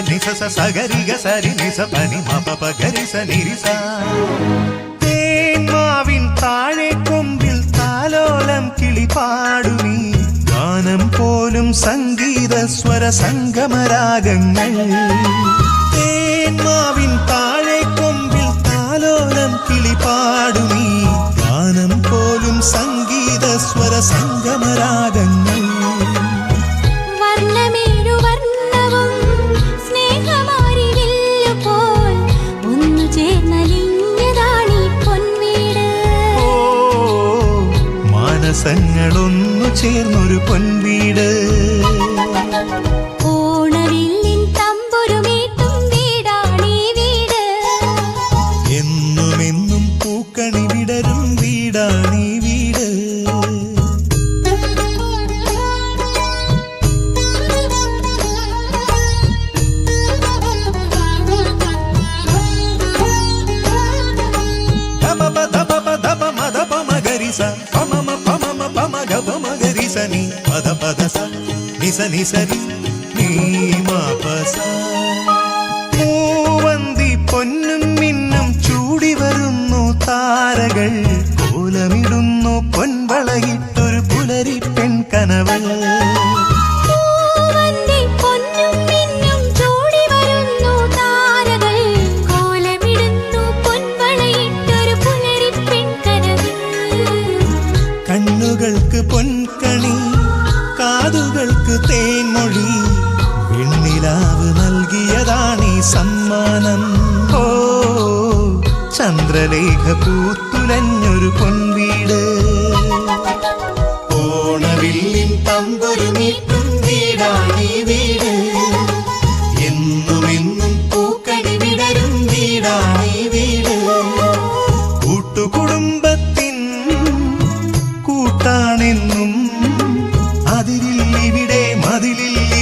నిస సగరిగ సరి నిస పని మప గరి స నిరిస തേന്മാവിൻ താഴെ കൊമ്പിൽ താലോലം കിളിപാടുമീ ഗാനം പോലും സംഗീത സ്വര സംഗമരാഗങ്ങൾ തേന്മാവിൻ താഴെ കൊമ്പിൽ താലോലം കിളിപാടുമീ ഗാനം പോലും സംഗീത സ്വര സംഗമരാഗങ്ങൾ മാനസങ്ങളൊന്നു ചേർന്നൊരു പൊൻവീട് ഓണവില്ലിൻ തമ്പുരുമീട്ടും വീടാണീ വീട് എന്നുമെന്നും പൂക്കണി വിടരും വീടാണീ വീട് ని పద పద స నిస నిసరి നീ മാപസ പൂവന്തി പൊന്നും മിന്നും ചൂടി വരുന്നു താരകൾ കോലമിടുന്നു പൊൻവളയിട്ടൊരു പുലരി പെൺകനവൾ കണ്ണുകൾക്ക് പൊൻകണി കാതുകൾക്ക് തേൻമൊഴി വെണ്ണിലാവ് നൽകിയതാണീ സമ്മാനം ഓ ചന്ദ്രലേഖ പൂത്തുലഞ്ഞൊരു പൊൻവീട് ഓണവില്ലിൻ തമ്പുരുമീട്ടും വീടാണീ വീട് എന്നുമെന്നും പൂക്കണി വിടരും വീടാണീ വീട് കൂട്ടുകുടുംബത്തിൻ കൂട്ടാണെന്നും അതിരില്ലിവിടെ മതിലില്ലി